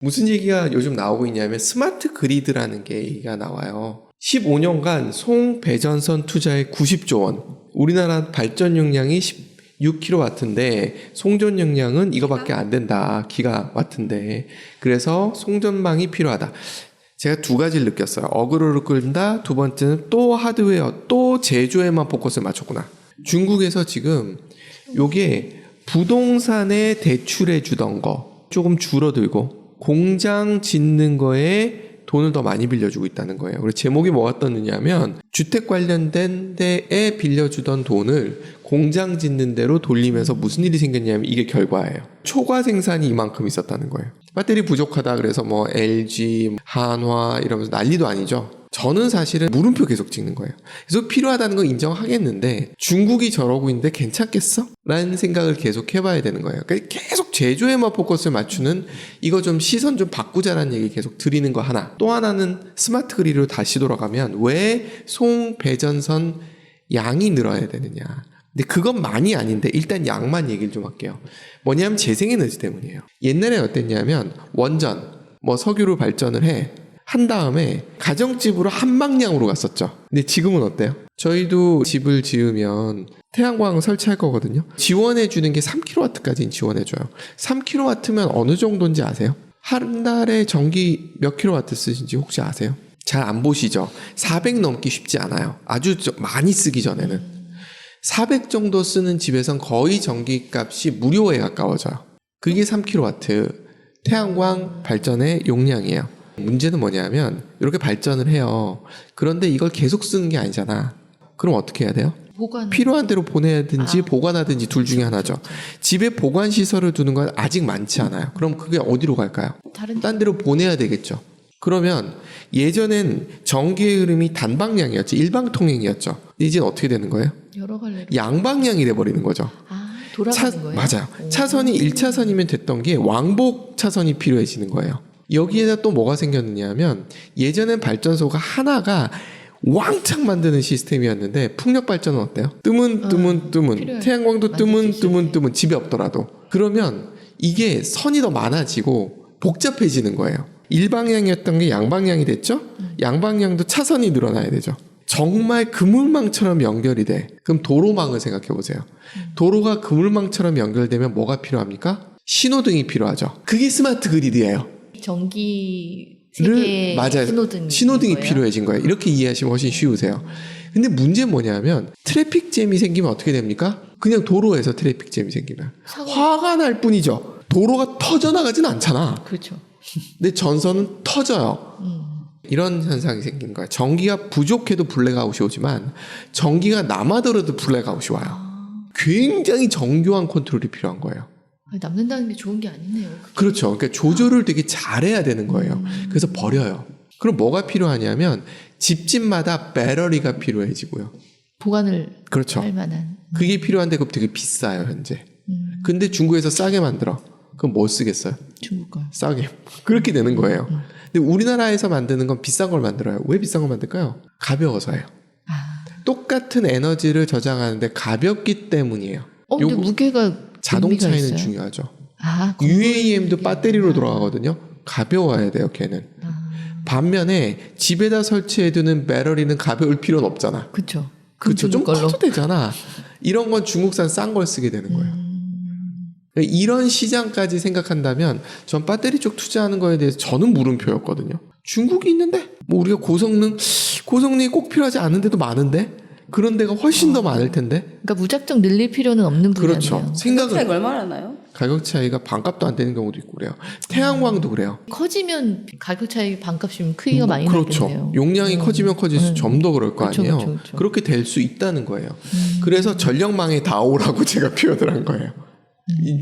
무슨 얘기가 요즘 나오고 있냐면 스마트 그리드라는 게 얘기가 나와요. 15년간 송 배전선 투자에 90조 원. 우리나라 발전 용량이 16kW인데 송전 용량은 이거밖에 안 된다. 기가와트인데. 그래서 송전망이 필요하다. 제가 두 가지를 느꼈어요. 어그로를 끌다. 두 번째는 또 하드웨어, 또 제조에만 포커스를 맞췄구나. 중국에서 지금 요게 부동산에 대출해 주던 거 조금 줄어들고 공장 짓는 거에 돈을 더 많이 빌려주고 있다는 거예요. 그래서 제목이 뭐가 떴느냐면 주택 관련된 데에 빌려주던 돈을 공장 짓는 데로 돌리면서 무슨 일이 생겼냐면 이게 결과예요. 초과 생산이 이만큼 있었다는 거예요. 배터리 부족하다 그래서 뭐 LG, 한화 이러면서 난리도 아니죠. 저는 사실은 물음표 계속 찍는 거예요. 그래서 필요하다는 건 인정하겠는데 중국이 저러고 있는데 괜찮겠어? 라는 생각을 계속 해봐야 되는 거예요. 그러니까 계속 제조에만 포커스를 맞추는 이거 좀 시선 좀 바꾸자라는 얘기 계속 드리는 거 하나. 또 하나는 스마트 그리드로 다시 돌아가면 왜 송 배전선 양이 늘어야 되느냐. 근데 그건 많이 아닌데 일단 양만 얘기를 좀 할게요. 뭐냐면 재생에너지 때문이에요. 옛날에 어땠냐면 원전, 뭐 석유로 발전을 한 다음에 가정집으로 한방향으로 갔었죠. 근데 지금은 어때요? 저희도 집을 지으면 태양광 설치할 거거든요. 지원해주는 게 3kW까지는 지원해줘요. 3kW면 어느 정도인지 아세요? 한 달에 전기 몇 킬로와트 쓰신지 혹시 아세요? 잘 안 보시죠? 400 넘기 쉽지 않아요. 아주 많이 쓰기 전에는. 400 정도 쓰는 집에선 거의 전기값이 무료에 가까워져요. 그게 3kW 태양광 발전의 용량이에요. 문제는 뭐냐면 이렇게 발전을 해요. 그런데 이걸 계속 쓰는 게 아니잖아. 그럼 어떻게 해야 돼요? 필요한 대로 보내야든지 보관하든지 둘 중에 하나죠. 집에 보관 시설을 두는 건 아직 많지 않아요. 그럼 그게 어디로 갈까요? 딴 데로 보내야 되겠죠. 그러면 예전엔 전기의 흐름이 단방향이었지 일방통행이었죠. 이제는 어떻게 되는 거예요? 여러 갈래로. 양방향이 돼버리는 거죠. 돌아가는 거예요? 맞아요. 차선이 1차선이면 됐던 게 왕복 차선이 필요해지는 거예요. 여기에다 또 뭐가 생겼느냐 면 예전엔 발전소가 하나가 왕창 만드는 시스템이었는데 풍력 발전은 어때요? 뜨문 태양광도 뜨문 집에 없더라도 그러면 이게 선이 더 많아지고 복잡해지는 거예요. 일방향이었던 게 양방향이 됐죠? 양방향도 차선이 늘어나야 되죠. 정말 그물망처럼 연결이 돼. 그럼 도로망을 생각해 보세요. 도로가 그물망처럼 연결되면 뭐가 필요합니까? 신호등이 필요하죠. 그게 스마트 그리드예요. 전기 세계 맞아요. 신호등이 필요해진 거예요. 이렇게 이해하시면 훨씬 쉬우세요. 근데 문제는 뭐냐면 트래픽 잼이 생기면 어떻게 됩니까? 그냥 도로에서 트래픽 잼이 생기면 화가 날 뿐이죠. 도로가 터져나가진 않잖아. 그렇죠. 근데 전선은 터져요. 이런 현상이 생긴 거예요. 전기가 부족해도 블랙아웃이 오지만 전기가 남아돌아도 블랙아웃이 와요. 굉장히 정교한 컨트롤이 필요한 거예요. 남는다는 게 좋은 게 아니네요. 그렇죠. 그러니까 조절을 되게 잘해야 되는 거예요. 그래서 버려요. 그럼 뭐가 필요하냐면 집집마다 배터리가 필요해지고요. 보관을 그렇죠. 할 만한. 그게 필요한데 그거 되게 비싸요 현재. 근데 중국에서 싸게 만들어. 그럼 뭐 쓰겠어요? 중국 거. 싸게. 그렇게 되는 거예요. 근데 우리나라에서 만드는 건 비싼 걸 만들어요. 왜 비싼 걸 만들까요? 가벼워서예요. 똑같은 에너지를 저장하는데 가볍기 때문이에요. 근데 무게가 자동차에는 있어요? 중요하죠. UAM도 배터리로 돌아가거든요. 가벼워야 돼요, 걔는. 반면에 집에다 설치해두는 배터리는 가벼울 필요는 없잖아. 그렇죠. 좀 커도 되잖아. 이런 건 중국산 싼 걸 쓰게 되는 거예요. 이런 시장까지 생각한다면 전 배터리 쪽 투자하는 거에 대해서 저는 물음표였거든요. 중국이 있는데 뭐 우리가 고성능이 꼭 필요하지 않은데도 많은데 그런 데가 훨씬 더 많을 텐데. 그러니까 무작정 늘릴 필요는 없는 분야네요. 그렇죠. 가격 차이가 얼마나 나요? 가격 차이가 반값도 안 되는 경우도 있고 그래요. 태양광도 그래요. 커지면 가격 차이 반값이면 크기가 많이 그렇죠. 나겠네요. 용량이 커지면 커질수록 좀 더 그럴 거 그렇죠, 아니에요. 그렇죠. 그렇게 될 수 있다는 거예요. 그래서 전력망에 다 오라고 제가 표현을 한 거예요.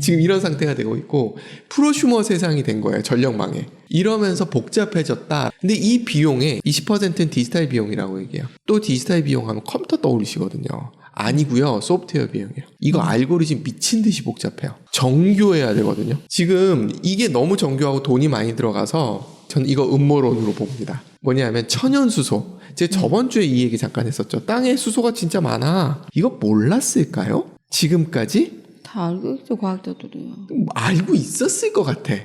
지금 이런 상태가 되고 있고 프로슈머 세상이 된 거예요. 전력망에. 이러면서 복잡해졌다. 근데 이 비용의 20%는 디지털 비용이라고 얘기해요. 또 디지털 비용하면 컴퓨터 떠올리시거든요. 아니고요. 소프트웨어 비용이에요. 이거 알고리즘 미친 듯이 복잡해요. 정교해야 되거든요. 지금 이게 너무 정교하고 돈이 많이 들어가서 전 이거 음모론으로 봅니다. 뭐냐면 천연수소. 제가 저번 주에 이 얘기 잠깐 했었죠. 땅에 수소가 진짜 많아. 이거 몰랐을까요? 지금까지? 다 알고 있죠, 과학자들이요. 알고 있었을 것 같아.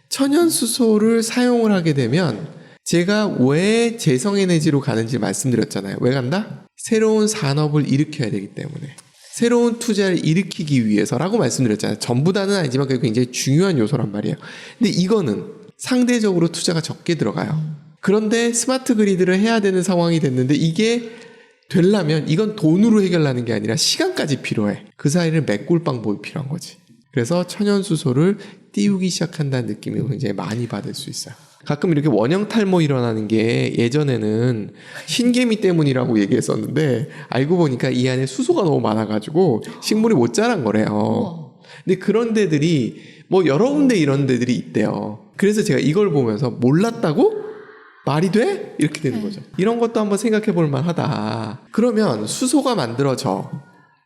천연수소를 사용을 하게 되면 제가 왜 재생에너지로 가는지 말씀드렸잖아요. 왜 간다? 새로운 산업을 일으켜야 되기 때문에. 새로운 투자를 일으키기 위해서라고 말씀드렸잖아요. 전부 다는 아니지만 그게 굉장히 중요한 요소란 말이에요. 근데 이거는 상대적으로 투자가 적게 들어가요. 그런데 스마트 그리드를 해야 되는 상황이 됐는데 이게 되려면 이건 돈으로 해결하는 게 아니라 시간까지 필요해. 그 사이를 맥골방법이 필요한 거지. 그래서 천연수소를 띄우기 시작한다는 느낌이 굉장히 많이 받을 수 있어요. 가끔 이렇게 원형 탈모 일어나는 게 예전에는 신개미 때문이라고 얘기했었는데 알고 보니까 이 안에 수소가 너무 많아가지고 식물이 못 자란 거래요. 근데 그런 데들이 뭐 여러 군데 이런 데들이 있대요. 그래서 제가 이걸 보면서 몰랐다고? 말이 돼? 이렇게 되는 거죠. 이런 것도 한번 생각해 볼 만하다. 그러면 수소가 만들어져.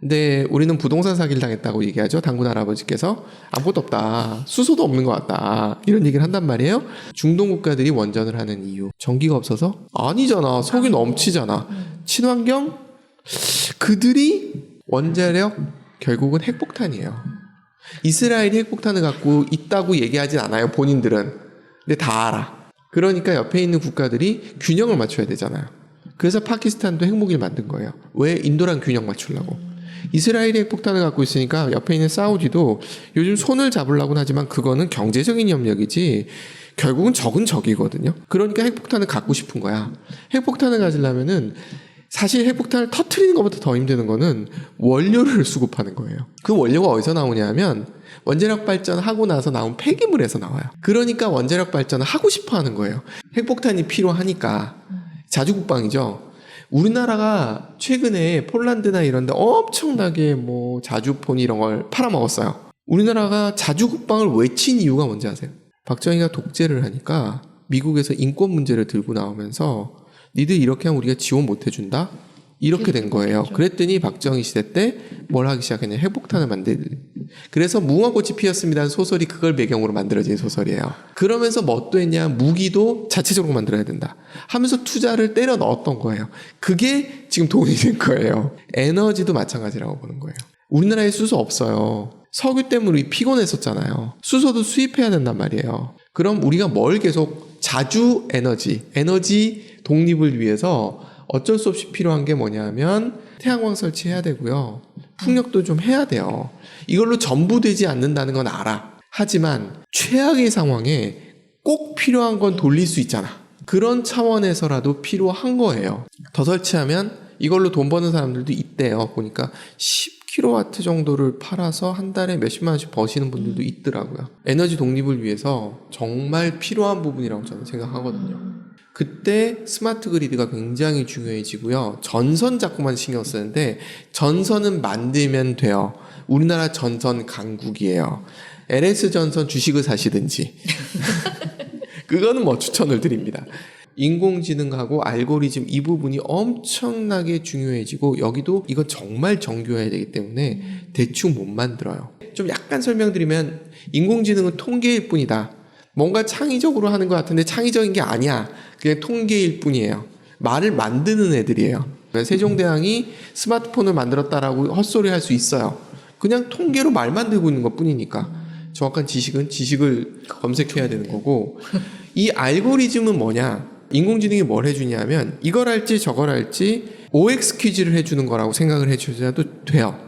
근데 우리는 부동산 사기를 당했다고 얘기하죠. 당군 할아버지께서 아무것도 없다. 수소도 없는 것 같다. 이런 얘기를 한단 말이에요. 중동 국가들이 원전을 하는 이유. 전기가 없어서? 아니잖아. 석유 넘치잖아. 친환경? 그들이 원자력 결국은 핵폭탄이에요. 이스라엘이 핵폭탄을 갖고 있다고 얘기하진 않아요. 본인들은. 근데 다 알아. 그러니까 옆에 있는 국가들이 균형을 맞춰야 되잖아요. 그래서 파키스탄도 핵무기를 만든 거예요. 왜? 인도랑 균형 맞추려고. 이스라엘이 핵폭탄을 갖고 있으니까 옆에 있는 사우디도 요즘 손을 잡으려고는 하지만 그거는 경제적인 협력이지 결국은 적은 적이거든요. 그러니까 핵폭탄을 갖고 싶은 거야. 핵폭탄을 가지려면은 사실 핵폭탄을 터트리는 것보다 더 힘드는 거는 원료를 수급하는 거예요. 그 원료가 어디서 나오냐 하면 원자력 발전하고 나서 나온 폐기물에서 나와요. 그러니까 원자력 발전을 하고 싶어 하는 거예요. 핵폭탄이 필요하니까. 자주국방이죠. 우리나라가 최근에 폴란드나 이런 데 엄청나게 뭐 자주폰 이런 걸 팔아먹었어요. 우리나라가 자주국방을 외친 이유가 뭔지 아세요? 박정희가 독재를 하니까 미국에서 인권 문제를 들고 나오면서 니들 이렇게 하면 우리가 지원 못 해준다? 이렇게 된 거예요. 그랬더니 박정희 시대 때 뭘 하기 시작했냐. 핵폭탄을 그래서 무궁화꽃이 피었습니다는 소설이 그걸 배경으로 만들어진 소설이에요. 그러면서 뭐 또 했냐. 무기도 자체적으로 만들어야 된다 하면서 투자를 때려 넣었던 거예요. 그게 지금 돈이 된 거예요. 에너지도 마찬가지라고 보는 거예요. 우리나라에 수소 없어요. 석유 때문에 우리 피곤했었잖아요. 수소도 수입해야 된단 말이에요. 그럼 우리가 뭘 계속 자주 에너지 독립을 위해서 어쩔 수 없이 필요한 게 뭐냐면 태양광 설치해야 되고요. 풍력도 좀 해야 돼요. 이걸로 전부 되지 않는다는 건 알아. 하지만 최악의 상황에 꼭 필요한 건 돌릴 수 있잖아. 그런 차원에서라도 필요한 거예요. 더 설치하면 이걸로 돈 버는 사람들도 있대요. 보니까 10kW 정도를 팔아서 한 달에 몇십만 원씩 버시는 분들도 있더라고요. 에너지 독립을 위해서 정말 필요한 부분이라고 저는 생각하거든요. 그때 스마트 그리드가 굉장히 중요해지고요. 전선 자꾸만 신경 쓰는데 전선은 만들면 돼요. 우리나라 전선 강국이에요. LS 전선 주식을 사시든지 그거는 뭐 추천을 드립니다. 인공지능하고 알고리즘 이 부분이 엄청나게 중요해지고 여기도 이건 정말 정교해야 되기 때문에 대충 못 만들어요. 좀 약간 설명드리면 인공지능은 통계일 뿐이다. 뭔가 창의적으로 하는 것 같은데 창의적인 게 아니야. 그냥 통계일 뿐이에요. 말을 만드는 애들이에요. 세종대왕이 스마트폰을 만들었다라고 헛소리 할 수 있어요. 그냥 통계로 말 만들고 있는 것 뿐이니까. 정확한 지식을 검색해야 되는 거고 이 알고리즘은 뭐냐? 인공지능이 뭘 해주냐면 이걸 할지 저걸 할지 OX 퀴즈를 해주는 거라고 생각을 해주셔도 돼요.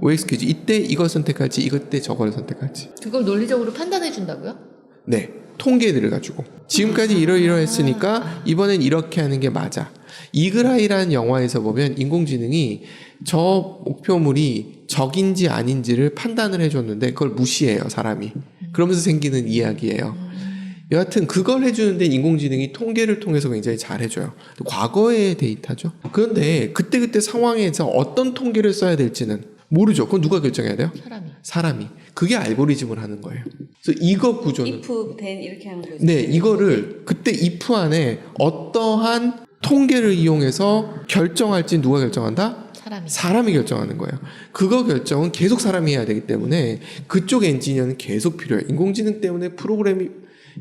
OX 퀴즈. 이때 이걸 선택할지 이때 저걸 선택할지. 그걸 논리적으로 판단해 준다고요? 네. 통계들을 가지고 지금까지 이러이러했으니까 이번엔 이렇게 하는 게 맞아. 이글아이라는 영화에서 보면 인공지능이 저 목표물이 적인지 아닌지를 판단을 해줬는데 그걸 무시해요 사람이. 그러면서 생기는 이야기예요. 여하튼 그걸 해주는데 인공지능이 통계를 통해서 굉장히 잘 해줘요. 과거의 데이터죠. 그런데 그때그때 상황에서 어떤 통계를 써야 될지는 모르죠. 그건 누가 결정해야 돼요? 사람이. 그게 알고리즘을 하는 거예요. 그래서 이거 구조는 if then 이렇게 하는 거죠. 네, 이거를 그때 if 안에 어떠한 통계를 이용해서 결정할지 누가 결정한다? 사람이 결정하는 거예요. 그거 결정은 계속 사람이 해야 되기 때문에 그쪽 엔지니어는 계속 필요해요. 인공지능 때문에 프로그램이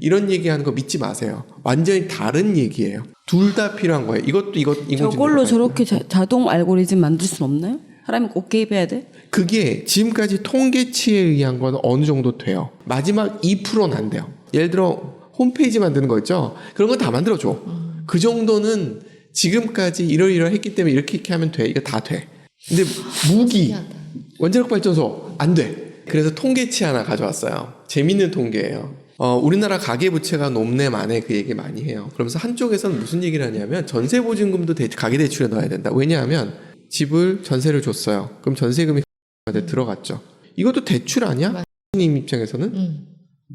이런 얘기하는 거 믿지 마세요. 완전히 다른 얘기예요. 둘 다 필요한 거예요. 이것도 인공지능. 저걸로 저렇게 자동 알고리즘 만들 수는 없나요? 사람이 꼭 개입해야 돼? 그게 지금까지 통계치에 의한 건 어느 정도 돼요. 마지막 2%는 안 돼요. 예를 들어 홈페이지 만드는 거 있죠. 그런 건 다 만들어줘. 그 정도는 지금까지 이러이러했기 때문에 이렇게 하면 돼. 이거 다 돼. 근데 무기, 신기하다. 원자력 발전소 안 돼. 그래서 통계치 하나 가져왔어요. 재밌는 통계예요. 우리나라 가계부채가 높네 마네 그 얘기 많이 해요. 그러면서 한쪽에서는 무슨 얘기를 하냐면 전세보증금도 가계대출에 넣어야 된다. 왜냐하면 집을 전세를 줬어요. 그럼 전세금이 들어갔죠. 이것도 대출 아니야? 님 입장에서는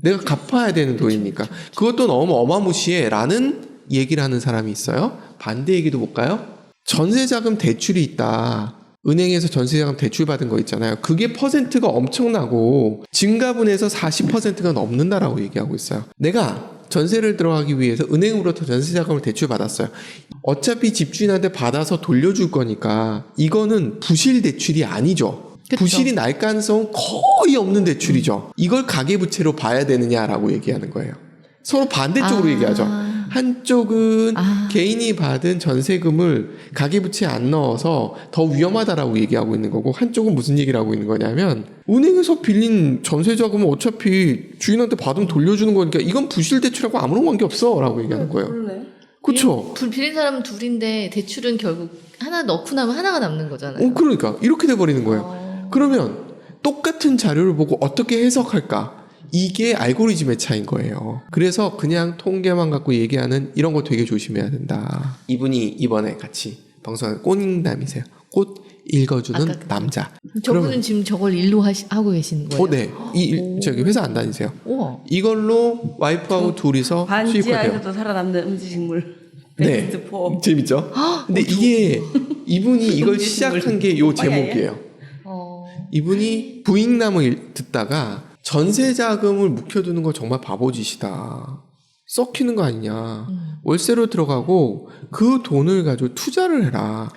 내가 갚아야 되는 돈이니까 그것도 너무 어마무시해 라는 얘기를 하는 사람이 있어요. 반대 얘기도 볼까요? 전세자금 대출이 있다. 은행에서 전세자금 대출 받은 거 있잖아요. 그게 퍼센트가 엄청나고 증가분에서 40%가 넘는다라고 얘기하고 있어요. 내가 전세를 들어가기 위해서 은행으로부터 전세자금을 대출 받았어요. 어차피 집주인한테 받아서 돌려줄 거니까 이거는 부실 대출이 아니죠. 그쵸. 부실이 날 가능성은 거의 없는 대출이죠. 이걸 가계부채로 봐야 되느냐라고 얘기하는 거예요. 서로 반대쪽으로 얘기하죠. 한쪽은 개인이 받은 전세금을 가계부채에 안 넣어서 더 위험하다라고 얘기하고 있는 거고 한쪽은 무슨 얘기를 하고 있는 거냐면 은행에서 빌린 전세자금은 어차피 주인한테 받으면 돌려주는 거니까 이건 부실대출하고 아무런 관계없어 라고 얘기하는 거예요. 그렇죠. 빌린 사람은 둘인데 대출은 결국 하나 넣고 나면 하나가 남는 거잖아요. 그러니까 이렇게 돼버리는 거예요. 그러면 똑같은 자료를 보고 어떻게 해석할까? 이게 알고리즘의 차이인 거예요. 그래서 그냥 통계만 갖고 얘기하는 이런 거 되게 조심해야 된다. 이분이 이번에 같이 방송한 꽃님남이세요. 꽃 읽어주는 남자. 저분은 그러면, 지금 저걸 일로 하고 계신 거예요? 네. 저기 회사 안 다니세요. 우와. 이걸로 와이프하고 둘이서 수익화돼요. 반지하에서도 살아남는 음식물. 네. 재밌죠? 근데 이게 이분이 이걸 시작한 게 요 제목이에요. 이분이 부익남을 듣다가 전세자금을 묵혀두는 거 정말 바보짓이다. 썩히는 거 아니냐. 월세로 들어가고 그 돈을 가지고 투자를 해라.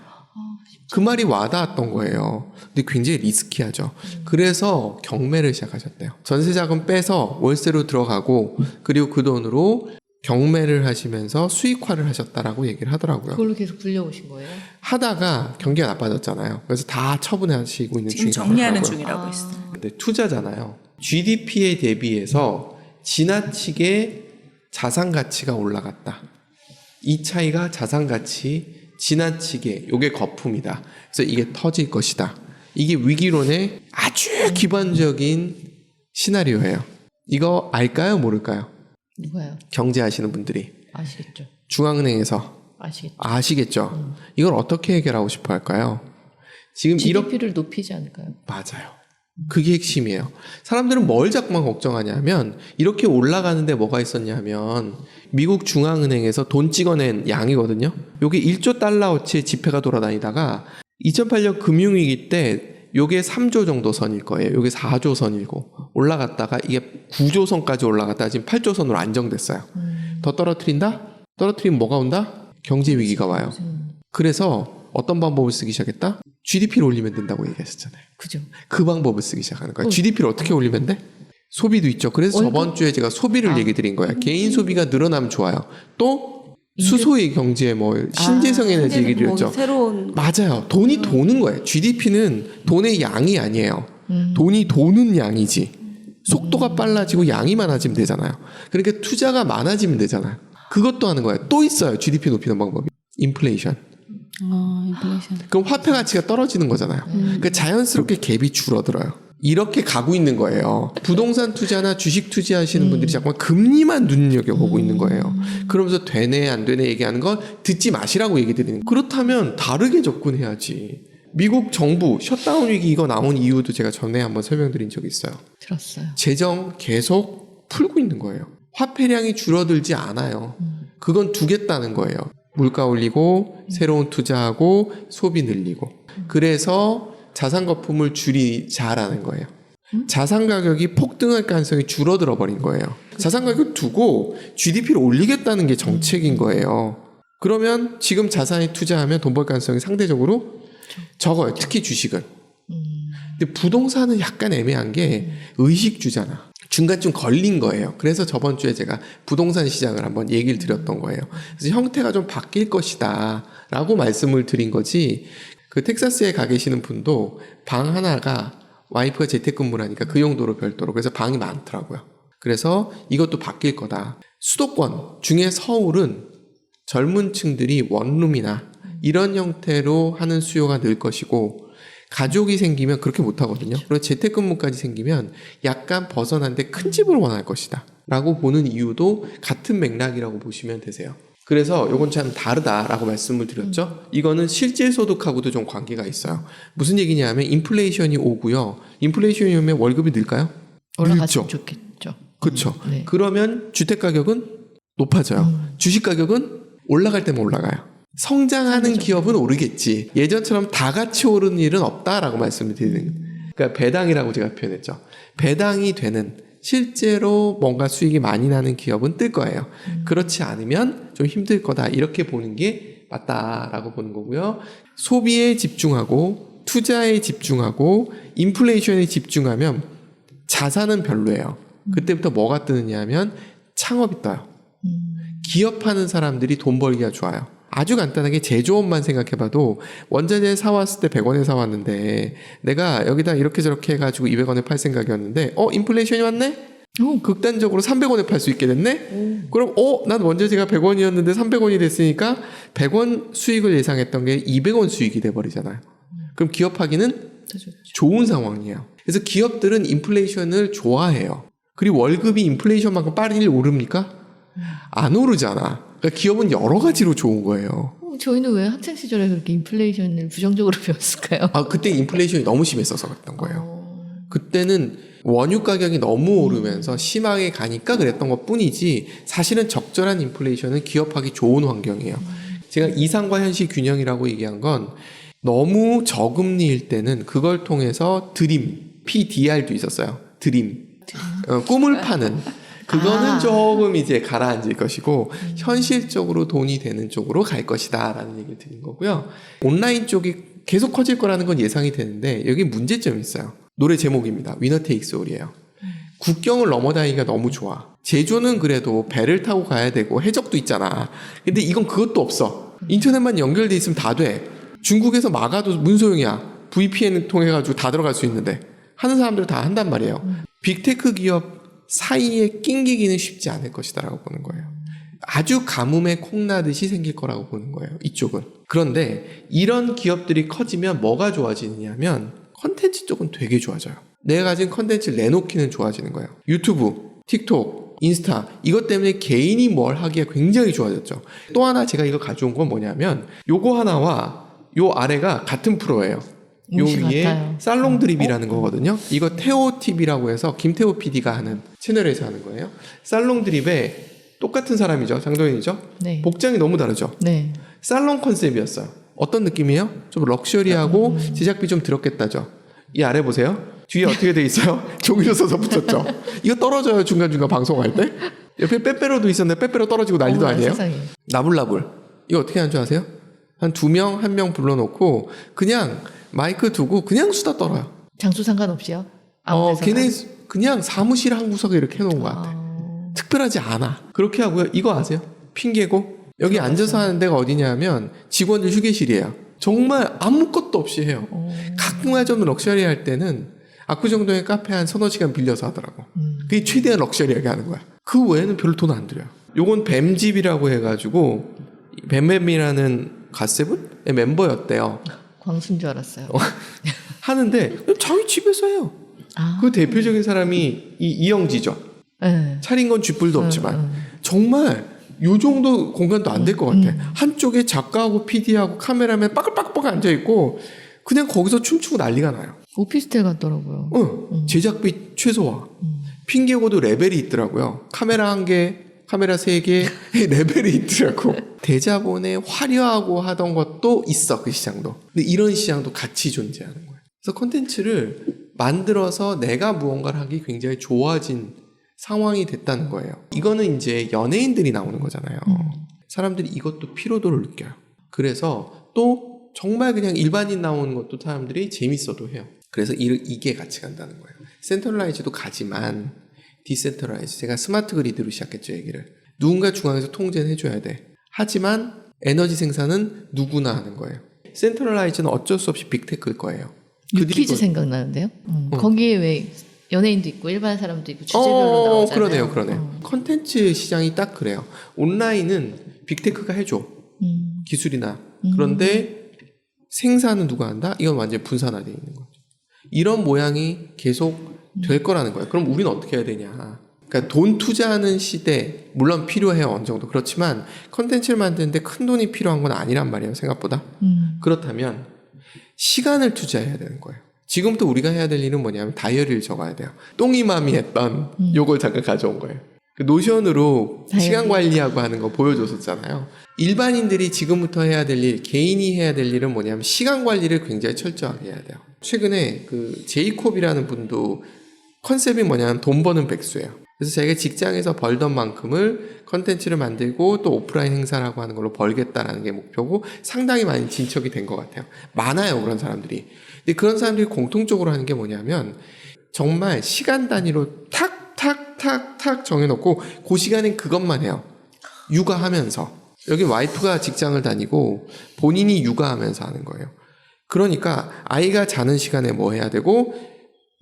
그 말이 와닿았던 거예요. 근데 굉장히 리스키하죠. 그래서 경매를 시작하셨대요. 전세자금 빼서 월세로 들어가고 그리고 그 돈으로 경매를 하시면서 수익화를 하셨다라고 얘기를 하더라고요. 그걸로 계속 불려오신 거예요? 하다가 경기가 나빠졌잖아요. 그래서 다 처분하시고 있는 지금 중이라고 정리하는 하더라고요. 중이라고 했어. 근데 투자잖아요. GDP에 대비해서 지나치게 자산 가치가 올라갔다. 이 차이가 자산 가치 지나치게 요게 거품이다. 그래서 이게 터질 것이다. 이게 위기론의 아주 기본적인 시나리오예요. 이거 알까요? 모를까요? 누가요? 경제하시는 분들이 아시겠죠. 중앙은행에서 아시겠죠. 이걸 어떻게 해결하고 싶어 할까요? 지금 GDP를 높이지 않을까요? 맞아요. 그게 핵심이에요. 사람들은 뭘 자꾸만 걱정하냐면 이렇게 올라가는데 뭐가 있었냐면 미국 중앙은행에서 돈 찍어낸 양이거든요. 요게 1조 달러어치의 지폐가 돌아다니다가 2008년 금융위기 때 요게 3조 정도 선일 거예요. 요게 4조 선이고 올라갔다가 이게 9조 선까지 올라갔다가 지금 8조 선으로 안정됐어요. 더 떨어뜨린다? 떨어뜨리면 뭐가 온다? 경제 위기가 와요. 그래서 어떤 방법을 쓰기 시작했다? GDP를 올리면 된다고 얘기하셨잖아요. 그죠. 그 방법을 쓰기 시작하는 거예요. GDP를 어떻게 올리면 돼? 소비도 있죠. 그래서 저번 주에 제가 소비를 얘기 드린 거예요. 개인 소비가 늘어나면 좋아요. 또 수소의 경제 뭐 신재생 에너지 얘기 드렸죠. 새로운 맞아요. 돈이 도는 거예요. GDP는 돈의 양이 아니에요. 돈이 도는 양이지. 속도가 빨라지고 양이 많아지면 되잖아요. 그러니까 투자가 많아지면 되잖아요. 그것도 하는 거예요. 또 있어요. GDP 높이는 방법이. 인플레이션. 인플레이션. 그럼 화폐 가치가 떨어지는 거잖아요. 그러니까 자연스럽게 갭이 줄어들어요. 이렇게 가고 있는 거예요. 부동산 투자나 주식 투자하시는 분들이 자꾸만 금리만 눈여겨보고 있는 거예요. 그러면서 되네 안 되네 얘기하는 건 듣지 마시라고 얘기 드리는 거예요. 그렇다면 다르게 접근해야지. 미국 정부 셧다운 위기 이거 나온 이유도 제가 전에 한번 설명드린 적이 있어요. 들었어요. 재정 계속 풀고 있는 거예요. 화폐량이 줄어들지 않아요. 그건 두겠다는 거예요. 물가 올리고 새로운 투자하고 소비 늘리고 그래서 자산 거품을 줄이자라는 거예요. 자산 가격이 폭등할 가능성이 줄어들어 버린 거예요. 자산 가격 두고 GDP를 올리겠다는 게 정책인 거예요. 그러면 지금 자산에 투자하면 돈 벌 가능성이 상대적으로 적어요. 특히 주식은. 근데 부동산은 약간 애매한 게 의식주잖아. 중간쯤 걸린 거예요. 그래서 저번 주에 제가 부동산 시장을 한번 얘기를 드렸던 거예요. 그래서 형태가 좀 바뀔 것이다 라고 말씀을 드린 거지. 그 텍사스에 가 계시는 분도 방 하나가 와이프가 재택근무를 하니까 그 용도로 별도로 그래서 방이 많더라고요. 그래서 이것도 바뀔 거다. 수도권 중에 서울은 젊은 층들이 원룸이나 이런 형태로 하는 수요가 늘 것이고 가족이 생기면 그렇게 못하거든요. 그리고 재택근무까지 생기면 약간 벗어난데 큰 집을 원할 것이다 라고 보는 이유도 같은 맥락이라고 보시면 되세요. 그래서 이건 참 다르다라고 말씀을 드렸죠. 이거는 실질 소득하고도 좀 관계가 있어요. 무슨 얘기냐면 인플레이션이 오고요. 인플레이션이 오면 월급이 늘까요? 올라갔으면 좋겠죠. 그렇죠. 네. 그러면 주택 가격은 높아져요. 주식 가격은 올라갈 때만 올라가요. 성장하는 기업은 오르겠지. 예전처럼 다 같이 오르는 일은 없다라고 말씀을 드리는 거예요. 그러니까 배당이라고 제가 표현했죠. 배당이 되는 실제로 뭔가 수익이 많이 나는 기업은 뜰 거예요. 그렇지 않으면 좀 힘들 거다. 이렇게 보는 게 맞다라고 보는 거고요. 소비에 집중하고 투자에 집중하고 인플레이션에 집중하면 자산은 별로예요. 그때부터 뭐가 뜨느냐 하면 창업이 떠요. 기업하는 사람들이 돈 벌기가 좋아요. 아주 간단하게 제조업만 생각해봐도 원자재 사왔을 때 100원에 사왔는데 내가 여기다 이렇게 저렇게 해가지고 200원에 팔 생각이었는데 인플레이션이 왔네? 극단적으로 300원에 팔 수 있게 됐네? 그럼 난 원자재가 100원이었는데 300원이 됐으니까 100원 수익을 예상했던 게 200원 수익이 돼버리잖아요. 그럼 기업하기는 좋은 상황이에요. 그래서 기업들은 인플레이션을 좋아해요. 그리고 월급이 인플레이션만큼 빨리 오릅니까? 안 오르잖아. 그러니까 기업은 여러 가지로 좋은 거예요. 저희는 왜 학창 시절에 그렇게 인플레이션을 부정적으로 배웠을까요? 그때 인플레이션이 너무 심했어서 그랬던 거예요. 그때는 원유 가격이 너무 오르면서 심하게 가니까 그랬던 것 뿐이지 사실은 적절한 인플레이션은 기업하기 좋은 환경이에요. 제가 이상과 현실 균형이라고 얘기한 건 너무 저금리일 때는 그걸 통해서 드림, PDR도 있었어요. 드림. 꿈을 파는. 그거는 조금 이제 가라앉을 것이고 현실적으로 돈이 되는 쪽으로 갈 것이다 라는 얘기를 드린 거고요. 온라인 쪽이 계속 커질 거라는 건 예상이 되는데 여기 문제점이 있어요. 노래 제목입니다. 위너 테이크스 올이에요. 국경을 넘어다니기가 너무 좋아. 제조는 그래도 배를 타고 가야 되고 해적도 있잖아. 근데 이건 그것도 없어. 인터넷만 연결돼 있으면 다 돼. 중국에서 막아도 뭔 소용이야. VPN 통해가지고 다 들어갈 수 있는데 하는 사람들 다 한단 말이에요. 빅테크 기업 사이에 낑기기는 쉽지 않을 것이다라고 보는 거예요. 아주 가뭄에 콩나듯이 생길 거라고 보는 거예요. 이쪽은. 그런데 이런 기업들이 커지면 뭐가 좋아지느냐면 컨텐츠 쪽은 되게 좋아져요. 내가 가진 컨텐츠를 내놓기는 좋아지는 거예요. 유튜브, 틱톡, 인스타 이것 때문에 개인이 뭘 하기가 굉장히 좋아졌죠. 또 하나 제가 이거 가져온 건 뭐냐면 요거 하나와 요 아래가 같은 프로예요. 요 위에 같아요. 살롱 드립이라는 거거든요. 이거 태호 TV라고 해서 김태호 PD가 하는 채널에서 하는 거예요. 살롱 드립에 똑같은 사람이죠. 장도연이죠. 네. 복장이 너무 다르죠. 네. 살롱 컨셉이었어요. 어떤 느낌이에요? 좀 럭셔리하고 제작비 좀 들었겠다죠. 이 아래 보세요. 뒤에 어떻게 돼 있어요? 종이로 써서 붙였죠. 이거 떨어져요. 중간중간 방송할 때. 옆에 빼빼로도 있었는데 빼빼로 떨어지고 난리도 아니에요. 세상에. 나불나불. 이거 어떻게 하는 줄 아세요? 한 2명, 1명 불러놓고 그냥 마이크 두고 그냥 수다 떨어요. 장소 상관없이요? 걔네 그냥 사무실 한 구석에 이렇게 해놓은 것 같아. 특별하지 않아. 그렇게 하고요. 이거 아세요? 핑계고 여기 앉아서 하는 데가 어디냐면 직원들 휴게실이에요. 정말 아무것도 없이 해요. 가끔가 좀 럭셔리할 때는 압구정동에 카페 한 서너 시간 빌려서 하더라고. 그게 최대한 럭셔리하게 하는 거야. 그 외에는 별로 돈 안 들여요. 요건 뱀집이라고 해가지고 뱀뱀이라는 갓세븐의 멤버였대요. 광수인 줄 알았어요. 하는데 자기 집에서 해요. 그 대표적인 사람이 이영지죠. 네. 차린 건 쥐뿔도 없지만 정말 요 정도 공간도 안 될 것 같아. 한쪽에 작가하고 PD하고 카메라맨 빠글빠글 앉아있고 그냥 거기서 춤추고 난리가 나요. 오피스텔 같더라고요. 제작비 최소화. 핑계고도 레벨이 있더라고요. 카메라 1개, 카메라 3개 레벨이 있더라고. 대자본에 화려하고 하던 것도 있어. 그 시장도. 근데 이런 시장도 같이 존재하는 거예요. 그래서 콘텐츠를 만들어서 내가 무언가를 하기 굉장히 좋아진 상황이 됐다는 거예요. 이거는 이제 연예인들이 나오는 거잖아요. 사람들이 이것도 피로도를 느껴요. 그래서 또 정말 그냥 일반인 나오는 것도 사람들이 재밌어도 해요. 그래서 이게 같이 간다는 거예요. 센트럴라이즈도 가지만 디센트럴라이즈. 제가 스마트 그리드로 시작했죠, 얘기를. 누군가 중앙에서 통제는 해줘야 돼. 하지만 에너지 생산은 누구나 하는 거예요. 센트럴라이즈는 어쩔 수 없이 빅테크일 거예요. 유퀴즈 생각나는데요. 거기에 왜 연예인도 있고 일반 사람도 있고 주제별로 나오잖아요. 그러네요, 그러네요. 컨텐츠 시장이 딱 그래요. 온라인은 빅테크가 해줘. 기술이나. 그런데 생산은 누가 한다? 이건 완전히 분산화되어 있는 거죠. 이런 모양이 계속 될 거라는 거예요. 그럼 우리는 어떻게 해야 되냐? 그러니까 돈 투자하는 시대, 물론 필요해요, 어느 정도. 그렇지만 컨텐츠를 만드는데 큰 돈이 필요한 건 아니란 말이에요, 생각보다. 그렇다면 시간을 투자해야 되는 거예요. 지금부터 우리가 해야 될 일은 뭐냐면 다이어리를 적어야 돼요. 똥이맘이 했던 요걸 잠깐 가져온 거예요. 그 노션으로 다이어리. 시간 관리하고 하는 거 보여줬었잖아요. 일반인들이 지금부터 해야 될 일, 개인이 해야 될 일은 뭐냐면 시간 관리를 굉장히 철저하게 해야 돼요. 최근에 그 제이콥이라는 분도 컨셉이 뭐냐면 돈 버는 백수예요. 그래서 자기가 직장에서 벌던 만큼을 컨텐츠를 만들고 또 오프라인 행사라고 하는 걸로 벌겠다라는 게 목표고 상당히 많이 진척이 된 것 같아요. 많아요, 그런 사람들이. 근데 그런 사람들이 공통적으로 하는 게 뭐냐면 정말 시간 단위로 탁 정해놓고 그 시간엔 그것만 해요. 육아하면서. 여기 와이프가 직장을 다니고 본인이 육아하면서 하는 거예요. 그러니까 아이가 자는 시간에 뭐 해야 되고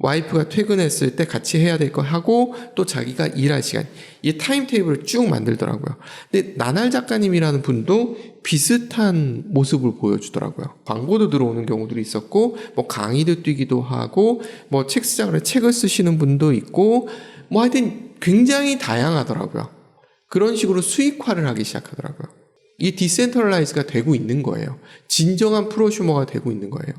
와이프가 퇴근했을 때 같이 해야 될 거 하고 또 자기가 일할 시간, 이 타임테이블을 쭉 만들더라고요. 근데 나날 작가님이라는 분도 비슷한 모습을 보여주더라고요. 광고도 들어오는 경우들이 있었고 뭐 강의도 뛰기도 하고 뭐 책 시작을 책을 쓰시는 분도 있고 뭐 하여튼 굉장히 다양하더라고요. 그런 식으로 수익화를 하기 시작하더라고요. 이게 디센트럴라이즈가 되고 있는 거예요. 진정한 프로슈머가 되고 있는 거예요.